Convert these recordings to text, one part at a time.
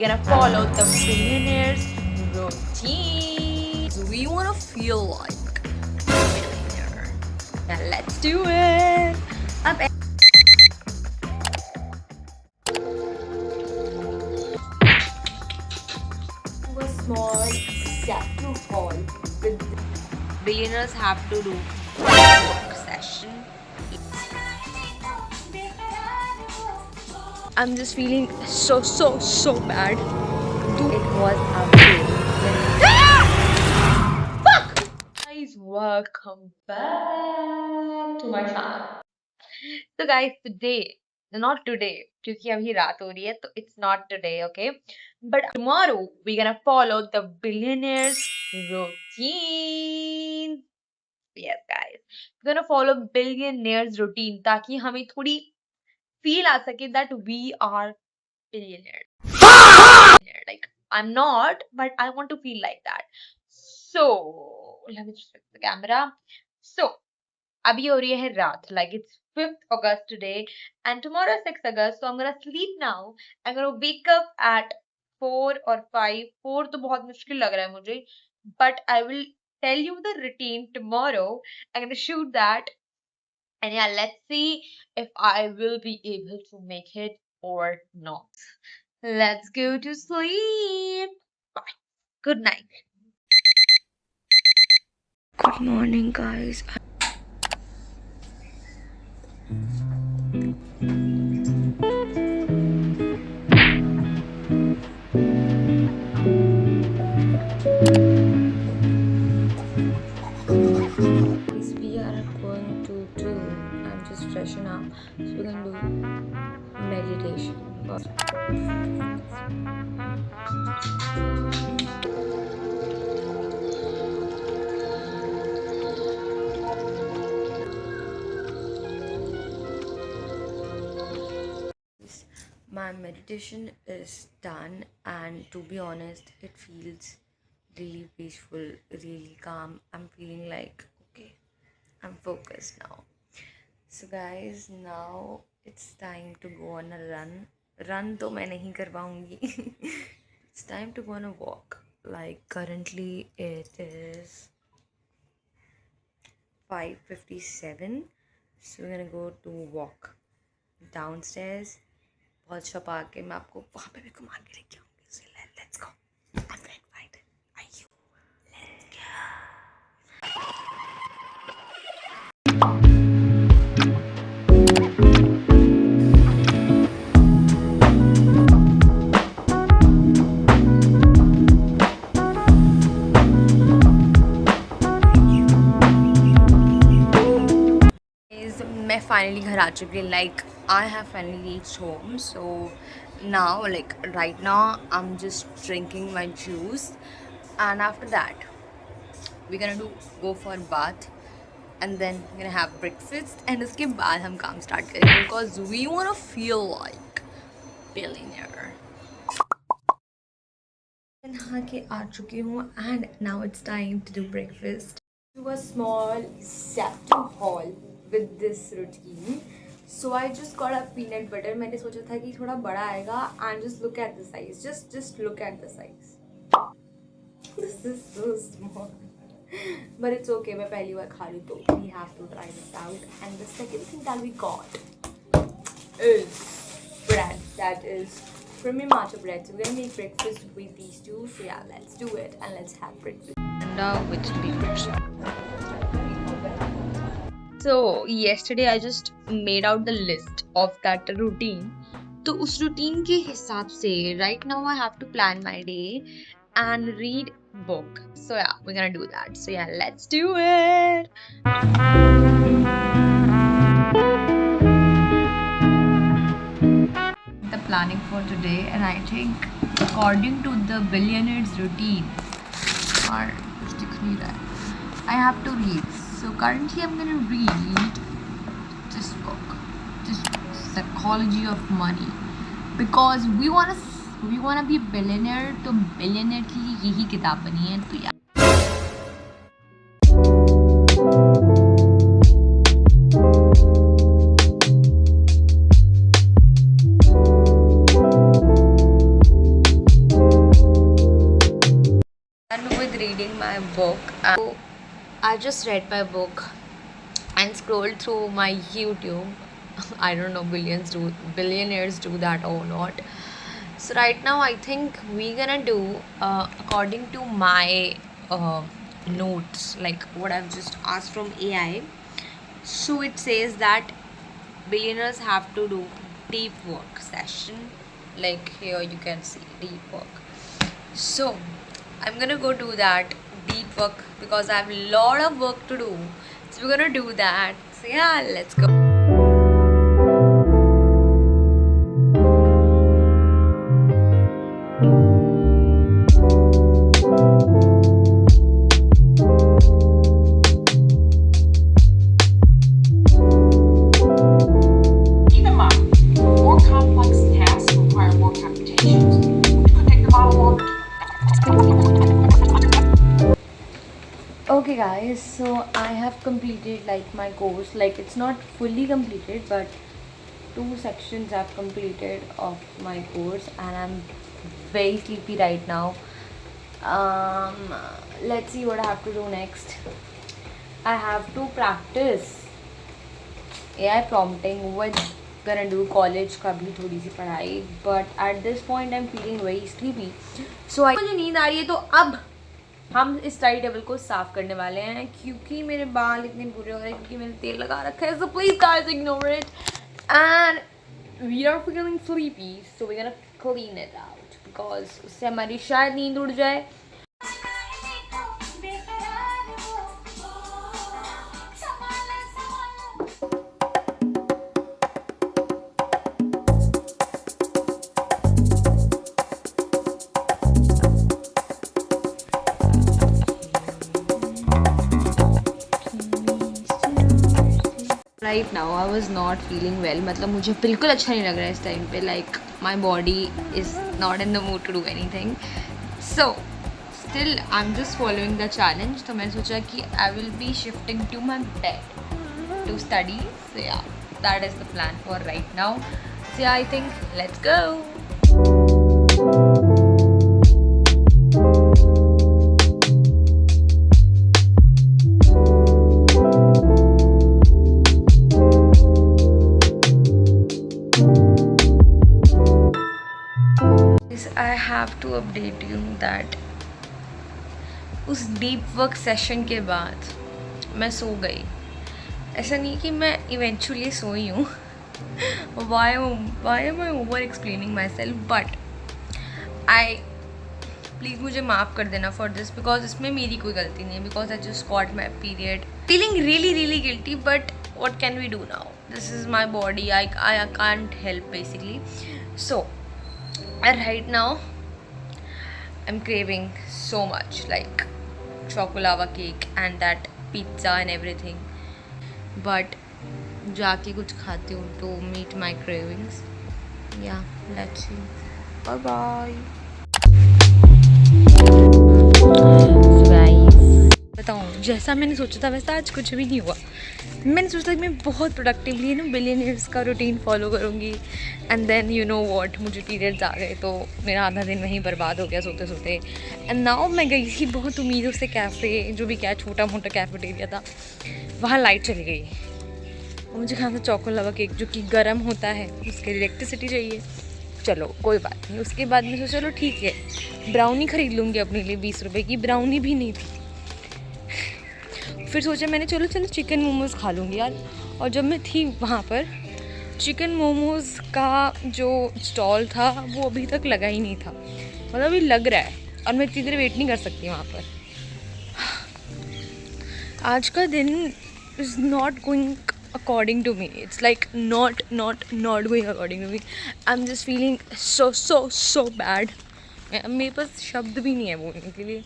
Gonna follow the billionaire's routine. We wanna feel like a billionaire. Now let's do it. Up a small statue hall with billionaires have to do work session. I'm just feeling so bad. It was a fuck! Guys, welcome back to my channel. So guys, today, not today, क्योंकि अभी रात हो रही है, तो it's not today, okay? But tomorrow we're gonna follow the billionaire's routine. Yes, guys, we're gonna follow billionaire's routine ताकि हमें थोड़ी feel आ सके that we are billionaires. Like I'm not, but I want to feel like that. So let me just fix the camera. So abhi ho rahi hai raat, like it's 5th August today, and tomorrow is 6th August. So I'm gonna sleep now. I'm gonna wake up at 4 or 5. 4 तो बहुत मुश्किल लग रहा है मुझे, but I will tell you the routine tomorrow. I'm gonna shoot that, and yeah, let's see if I will be able to make it or not. Let's go to sleep. Bye. Good night. Good morning, guys. We are going to do, I'm just freshen up, so we're going to do meditation. My meditation is done, and to be honest, it feels really peaceful, really calm. I'm feeling like okay, I'm focused now. So guys, now it's time to go on a run. Run तो मैं नहीं कर पाऊंगी. It's time to go on a walk. Like currently it is 5:57. So we're gonna go to walk downstairs. बहुत छपा के मैं आपको वहाँ पे भी घुमा के लेके आऊँगी. So let's go. I'm very excited. Are you? Let's go. मैं फाइनली घर आ चुकी हूँ. Like I have finally reached home. So now like right now I am just drinking my juice, and after that we can go for bath, and then we can have breakfast, and उसके बाद हम काम start करेंगे because we want to feel like billionaire. नहा के आ चुकी हूँ, and now it's time to do breakfast. To a small statue hall with this routine. So I just got a peanut butter. मैंने सोचा था कि थोड़ा बड़ा आएगा, and just look at the size. Just look at the size. This is so small. But it's okay. मैं पहली बार खा रही हूँ, तो we have to try this out. And the second thing that we got is bread. That is premium matcha bread. So we're gonna make breakfast with these two. So yeah, let's do it and let's have breakfast. With beef. So yesterday I just made out the list of that routine. तो उस routine के हिसाब से right now I have to plan my day and read book. So yeah, we're gonna do that. So yeah, let's do it. The planning for today, and I think according to the billionaire's routine, or I have to read. So currently I'm going to read this book, this Psychology of Money, because we want to be a billionaire. तो billionaire की यही किताब बनी है. तो यार reading my book. So I just read my book and scrolled through my YouTube. I don't know, billionaires do that or not. So right now I think we're gonna do according to my notes, like what I've just asked from AI. So it says that billionaires have to do deep work session. Like here you can see deep work. So I'm gonna go do that deep work because I have a lot of work to do. So we're gonna do that. So yeah, let's go. Keep in mind, more complex tasks require more computations, which could take the model longer to Okay guys, so I have completed like my course. Like it's not fully completed, but 2 sections I've completed of my course, and I'm very sleepy right now. Um, let's see what I have to do next. I have to practice AI prompting with gonna do college का भी थोड़ी सी पढ़ाई, but at this point I'm feeling very sleepy. So मुझे नींद आ रही है, तो अब हम इस स्टडी टेबल को साफ करने वाले हैं क्योंकि मेरे बाल इतने बुरे हो रहे हैं क्योंकि मैंने तेल लगा रखा है. So please guys ignore it, and we are feeling sleepy, so we're gonna clean it out because उससे हमारी शायद नींद उड़ जाए. Right now I was not feeling well. मतलब मुझे बिल्कुल अच्छा नहीं लग रहा है इस टाइम पे. Like my body is not in the mood to do anything. So still I'm just following the challenge. तो मैंने सोचा कि I will be shifting to my bed to study. So yeah, that is the plan for right now. So yeah, I think let's go. I have to update you that उस deep work session के बाद मैं सो गई. ऐसा नहीं कि मैं eventually सोई हूँ. why am I over explaining myself, but please मुझे माफ़ कर देना फॉर दिस बिकॉज इसमें मेरी कोई गलती नहीं है. Because I just got my period, feeling really guilty, but what can we do now? This is my body. I can't help basically. So right now I'm craving so much like chocolava cake and that pizza and everything, but जाके कुछ खाती हूँ to meet my cravings. Yeah, let's see. Bye bye. So guys, बताऊँ जैसा मैंने सोचा था वैसा आज कुछ भी नहीं हुआ. मैंने सोचा कि मैं बहुत प्रोडक्टिवली ना बिलियनियर्स का रूटीन फॉलो करूँगी, and then you know what, मुझे पीरियड्स आ गए तो मेरा आधा दिन वहीं बर्बाद हो गया सोते सोते. एंड नाउ मैं गई थी बहुत उम्मीदों से कैफ़े, जो भी क्या छोटा मोटा कैफेटेरिया था, वहाँ लाइट चली गई और मुझे खाना था चॉकोलावा केक जो कि गर्म होता है, उसके लिए इलेक्ट्रिसिटी चाहिए. चलो कोई बात नहीं. उसके बाद मैं सोचा चलो ठीक है ब्राउनी ख़रीद लूँगी अपने लिए. 20 रुपये की ब्राउनी भी नहीं थी. फिर सोचा मैंने चलो चिकन मोमोज़ खा लूँगी यार. और जब मैं थी वहाँ पर, चिकन मोमोज़ का जो स्टॉल था वो अभी तक लगा ही नहीं था. मतलब अभी लग रहा है और मैं इतनी देर वेट नहीं कर सकती वहाँ पर. आज का दिन is not going according to me. It's like not going according to me. I am just feeling so bad. मेरे पास शब्द भी नहीं है बोलने के लिए.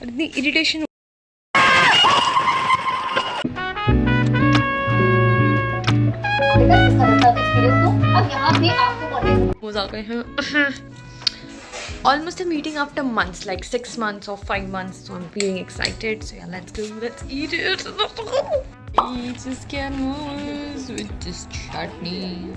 और इतनी irritation almost a meeting after months, like 6 months or 5 months, so I'm feeling excited. So yeah, let's eat it. Eat this canvas with this chutney.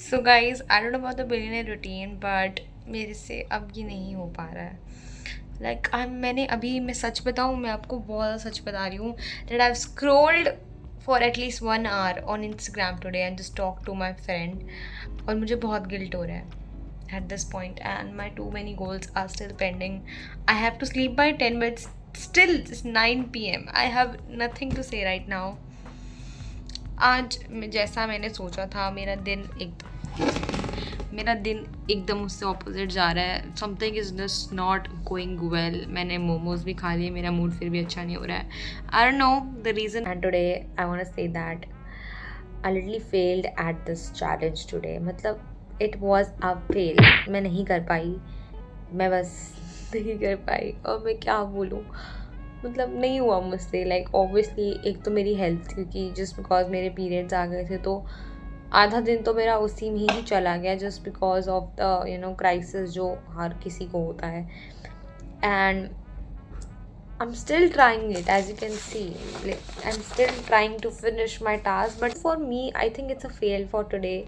So guys I don't know about the billionaire routine but मेरे से अब ये नहीं हो पा रहा है. Like मैंने अभी, मैं सच बताऊँ, मैं आपको बहुत ज़्यादा सच बता रही हूँ that I scrolled for at least 1 hour on Instagram today and just talk to my friend. और मुझे बहुत गिल्ट हो रहा है at this point and my too many goals are still pending. I have to sleep by 10 but still it's 9 p.m. I have nothing to say right now. आज जैसा मैंने सोचा था मेरा दिन एकदम उससे ऑपोजिट जा रहा है. Something is just not going well. मैंने मोमोज भी खा लिए, मेरा मूड फिर भी अच्छा नहीं हो रहा है. I don't know the reason. And today I want to say that I literally failed at this challenge today. मतलब इट वॉज अ फेल. मैं नहीं कर पाई, मैं बस नहीं कर पाई. और मैं क्या बोलूँ, मतलब नहीं हुआ मुझसे. लाइक ऑब्वियसली एक तो मेरी हेल्थ, क्योंकि जस्ट बिकॉज मेरे पीरियड्स आ गए थे तो आधा दिन तो मेरा उसी में ही चला गया just because of the crisis जो हर किसी को होता है. And I'm still trying it, as you can see. Like, I'm still trying to finish my task, but for me, I think it's a fail for today.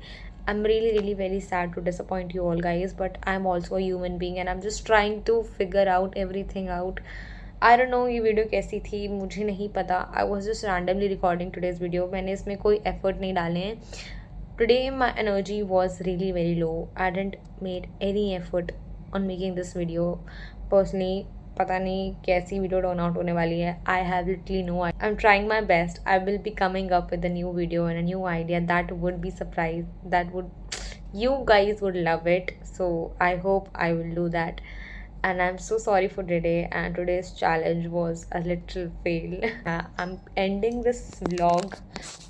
I'm really, really very sad to disappoint you all, guys, but I'm also a human being and I'm just trying to figure out everything out. I don't know ये video कैसी थी, मुझे नहीं पता. I was just randomly recording today's video. मैंने इसमें कोई effort नहीं डाले हैं. Today my energy was really very low. I didn't made any effort on making this video. Personally, पता नहीं कैसी वीडियो टर्न आउट होने वाली है. I have literally no. I am trying my best. I will be coming up with a new video and a new idea that would be surprise, that would you guys would love it. So I hope I will do that. And I'm so sorry for today, and today's challenge was a little fail. I'm ending this vlog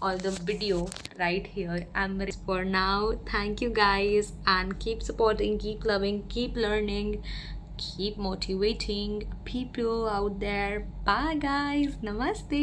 or the video right here. I'm for now. Thank you guys, and keep supporting, keep loving, keep learning, keep motivating people out there. Bye guys. Namaste.